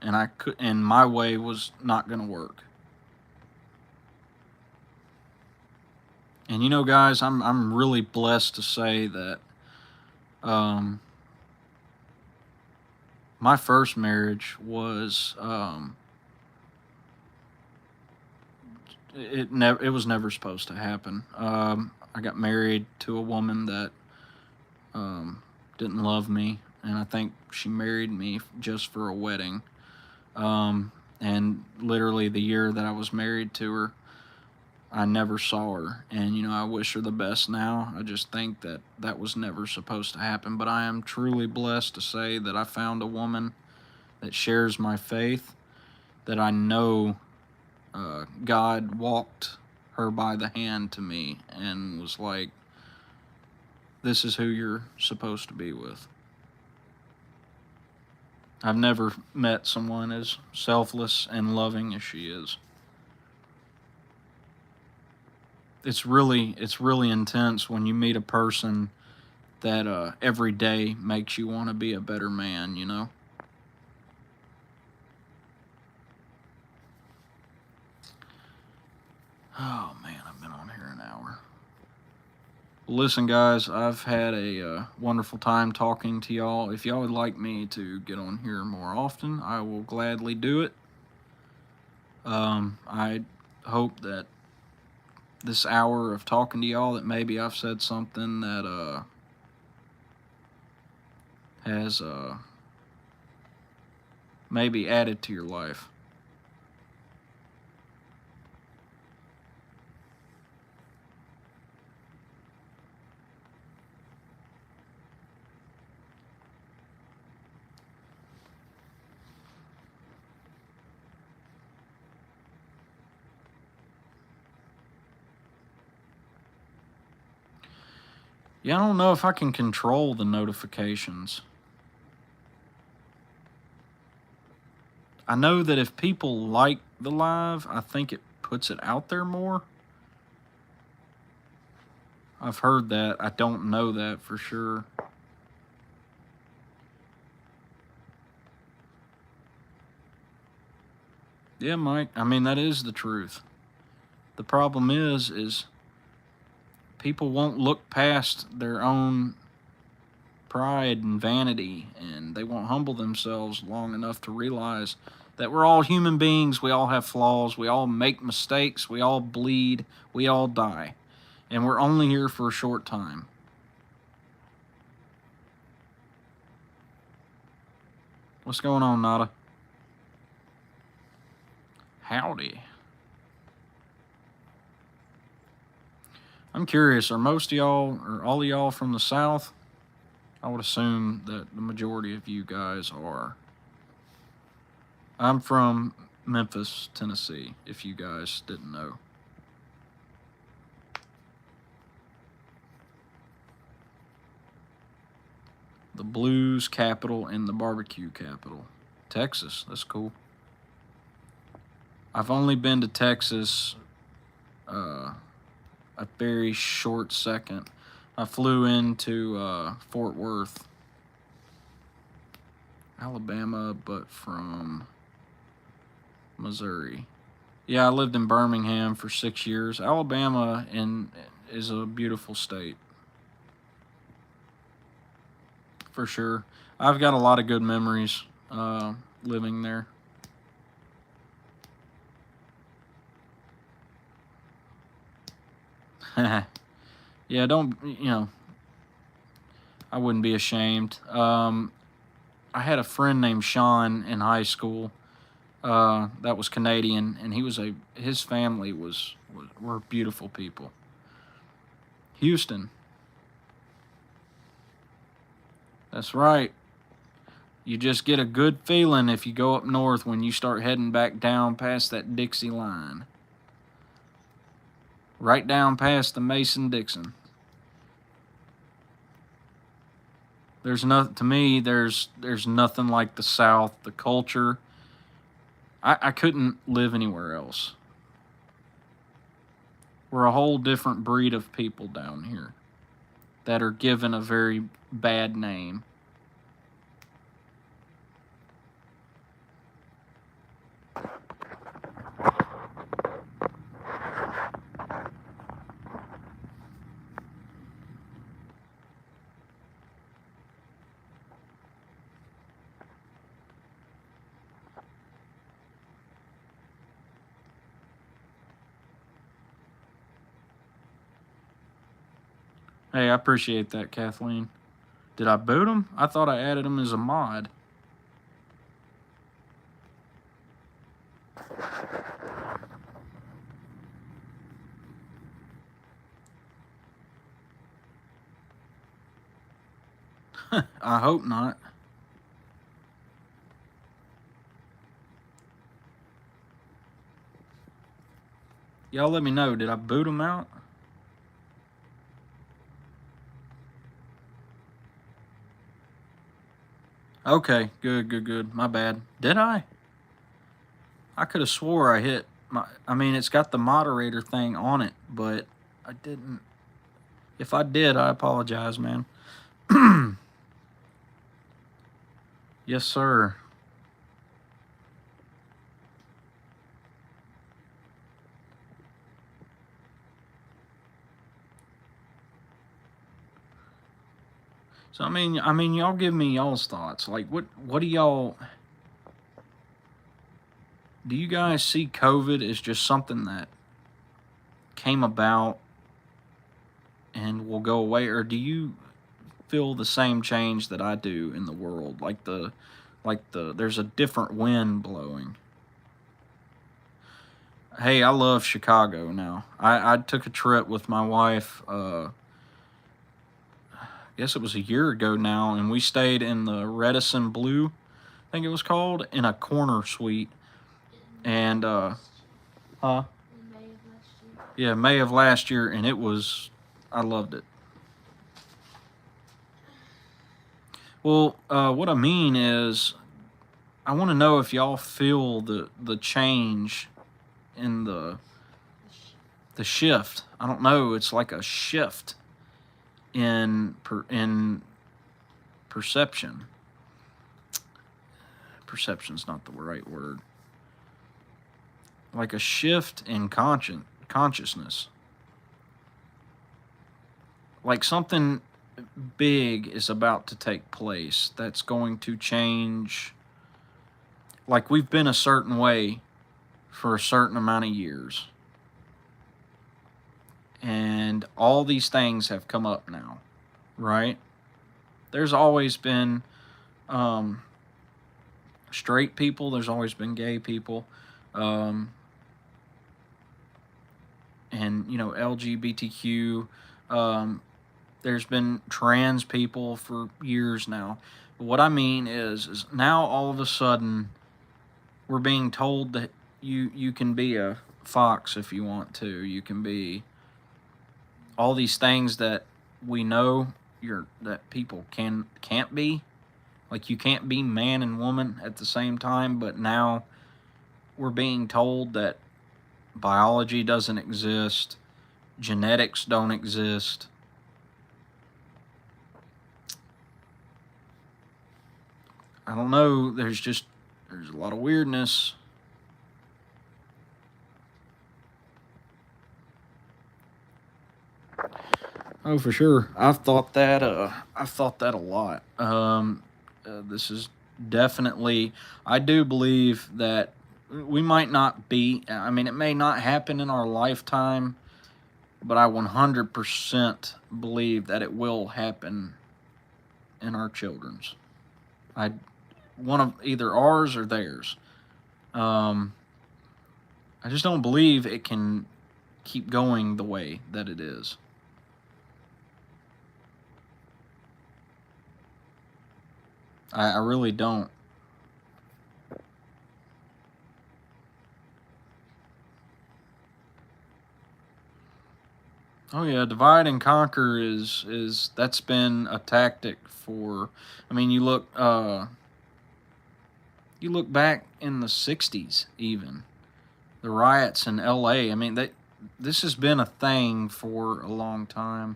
Speaker 1: and my way was not going to work. And guys, I'm really blessed to say that my first marriage was it was never supposed to happen. I got married to a woman that didn't love me, and I think she married me just for a wedding. And literally the year that I was married to her, I never saw her. And, I wish her the best now. I just think that was never supposed to happen. But I am truly blessed to say that I found a woman that shares my faith, that I know God walked her by the hand to me and was like, this is who you're supposed to be with. I've never met someone as selfless and loving as she is. It's really intense when you meet a person that every day makes you want to be a better man, Oh man, I've been on here an hour. Well, listen, guys, I've had a wonderful time talking to y'all. If y'all would like me to get on here more often, I will gladly do it. I hope that this hour of talking to y'all, that maybe I've said something that has maybe added to your life. Yeah, I don't know if I can control the notifications. I know that if people like the live, I think it puts it out there more. I've heard that. I don't know that for sure. Yeah, Mike. I mean, that is the truth. The problem is people won't look past their own pride and vanity, and they won't humble themselves long enough to realize that we're all human beings. We all have flaws. We all make mistakes. We all bleed. We all die. And we're only here for a short time. What's going on, Nada? Howdy. I'm curious, are most of y'all, or all of y'all from the South? I would assume that the majority of you guys are. I'm from Memphis, Tennessee, if you guys didn't know. The blues capital and the barbecue capital. Texas, that's cool. I've only been to Texas a very short second. I flew into Fort Worth, Alabama, but from Missouri. Yeah, I lived in Birmingham for 6 years. Alabama is a beautiful state. For sure. I've got a lot of good memories living there. Yeah, I wouldn't be ashamed. I had a friend named Sean in high school that was Canadian, and his family were beautiful people. Houston. That's right. You just get a good feeling if you go up north when you start heading back down past that Dixie line. Right down past the Mason-Dixon. There's nothing like the South, the culture. I couldn't live anywhere else. We're a whole different breed of people down here that are given a very bad name. Hey, I appreciate that, Kathleen. Did I boot him? I thought I added him as a mod. I hope not. Y'all let me know. Did I boot him out? Okay, good. My bad. Did I? I could have swore I hit it's got the moderator thing on it, but I didn't. If I did, I apologize, man. Yes, sir. So I mean, y'all give me y'all's thoughts. Like, what do y'all? Do you guys see COVID as just something that came about and will go away, or do you feel the same change that I do in the world? There's a different wind blowing. Hey, I love Chicago now. I took a trip with my wife. I guess it was a year ago now, and we stayed in the Redison Blue, I think it was called, in a corner suite. And May of last year, and I loved it. Well, what I mean is, I want to know if y'all feel the change in the shift. I don't know. It's like a shift in perception. Perception's not the right word. Like a shift in consciousness. Like something big is about to take place that's going to change. Like we've been a certain way for a certain amount of years. And all these things have come up now, right? There's always been straight people. There's always been gay people. And, LGBTQ. There's been trans people for years now. But what I mean is now all of a sudden we're being told that you can be a fox if you want to. You can be all these things that we know that people can't be. Like you can't be man and woman at the same time, but now we're being told that biology doesn't exist, genetics don't exist. I don't know, there's a lot of weirdness. Oh, for sure. I've thought that a lot. This is definitely, I do believe that we might not be, I mean, it may not happen in our lifetime, but I 100% believe that it will happen in our children's. One of either ours or theirs. I just don't believe it can keep going the way that it is. I really don't. Oh yeah, divide and conquer is that's been a tactic for. I mean, you look back in the '60s, even the riots in L.A. I mean, this has been a thing for a long time.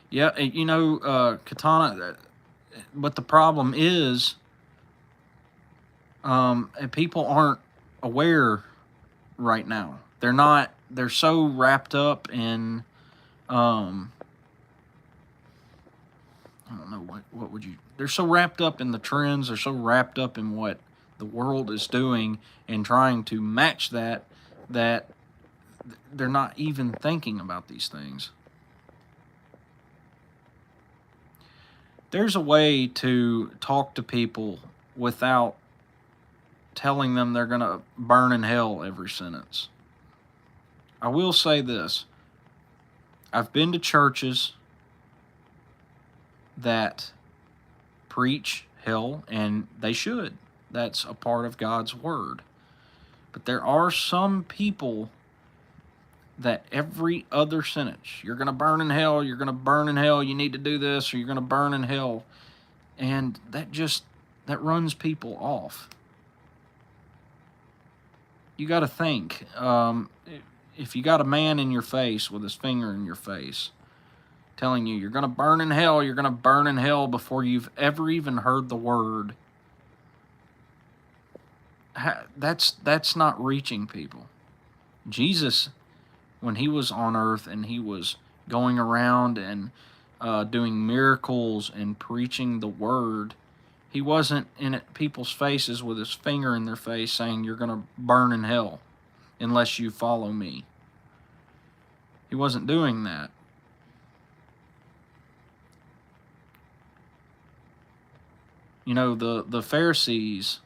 Speaker 1: Yeah, Katana. But the problem is, people aren't aware right now. They're not. They're so wrapped up in, I don't know what would you. They're so wrapped up in the trends. They're so wrapped up in what the world is doing and trying to match that they're not even thinking about these things. There's a way to talk to people without telling them they're going to burn in hell every sentence. I will say this. I've been to churches that preach hell, and they should. That's a part of God's word. But there are some people that every other sentence, you're going to burn in hell, you're going to burn in hell, you need to do this, or you're going to burn in hell. And that runs people off. You got to think, if you got a man in your face with his finger in your face telling you you're going to burn in hell, you're going to burn in hell before you've ever even heard the word, that's not reaching people. Jesus, when he was on earth and he was going around and doing miracles and preaching the word, he wasn't in people's faces with his finger in their face saying you're going to burn in hell unless you follow me. He wasn't doing that. You know, the Pharisees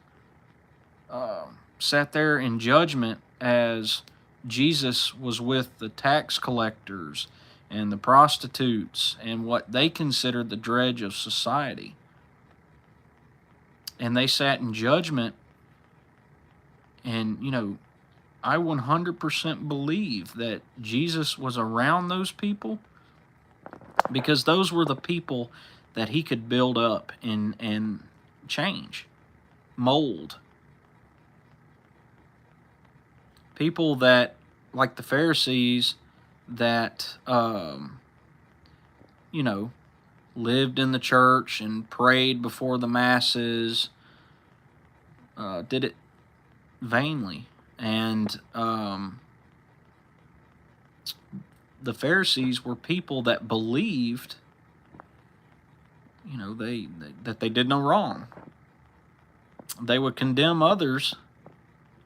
Speaker 1: sat there in judgment as Jesus was with the tax collectors and the prostitutes and what they considered the dredge of society. And they sat in judgment. And, I 100% believe that Jesus was around those people because those were the people that he could build up and change, mold. People that, like the Pharisees, that, lived in the church and prayed before the masses, did it vainly. And the Pharisees were people that believed, that they did no wrong. They would condemn others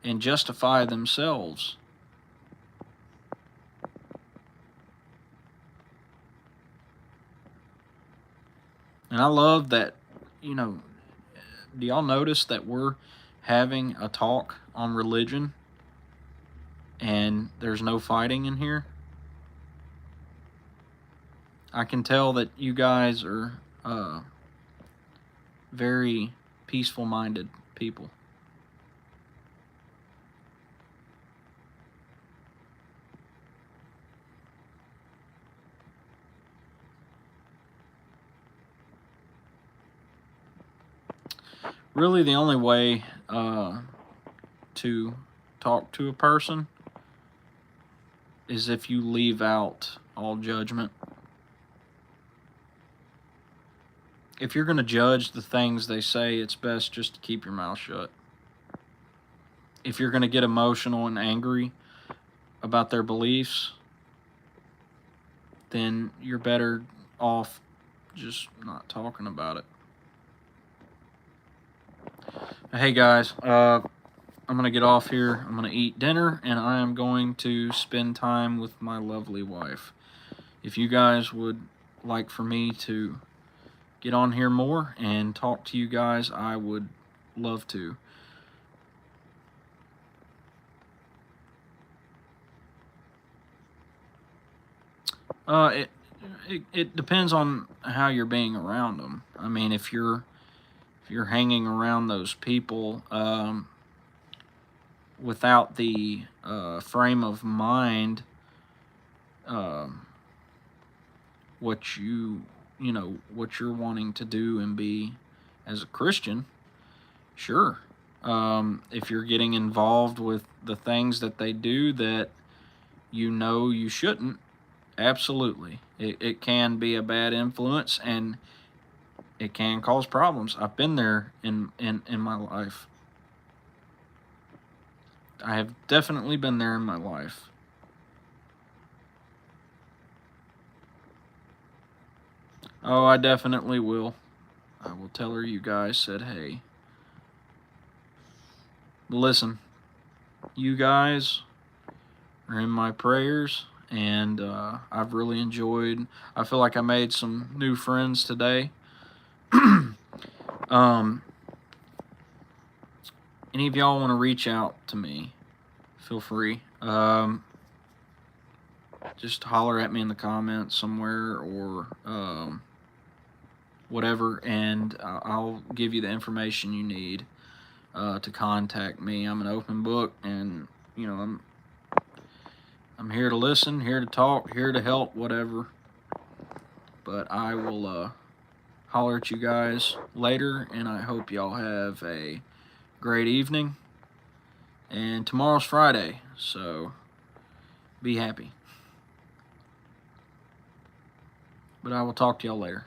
Speaker 1: and justify themselves. And I love that, do y'all notice that we're having a talk on religion and there's no fighting in here? I can tell that you guys are very peaceful-minded people. Really, the only way to talk to a person is if you leave out all judgment. If you're going to judge the things they say, it's best just to keep your mouth shut. If you're going to get emotional and angry about their beliefs, then you're better off just not talking about it. Hey guys, I'm going to get off here. I'm going to eat dinner, and I am going to spend time with my lovely wife. If you guys would like for me to get on here more and talk to you guys, I would love to. It depends on how you're being around them. I mean, if you're hanging around those people without the frame of mind, what what you're wanting to do and be as a Christian, sure. If you're getting involved with the things that they do that you shouldn't, absolutely. It can be a bad influence, and it can cause problems. I've been there in my life. I have definitely been there in my life. Oh, I definitely will. I will tell her you guys said hey. Listen, you guys are in my prayers, and I've really enjoyed. I feel like I made some new friends today. Any of y'all want to reach out to me, feel free. Just holler at me in the comments somewhere, or whatever, and I'll give you the information you need to contact me. I'm an open book, and I'm here to listen, here to talk, here to help, whatever. But I will holler at you guys later, and I hope y'all have a great evening. And tomorrow's Friday, so be happy. But I will talk to y'all later.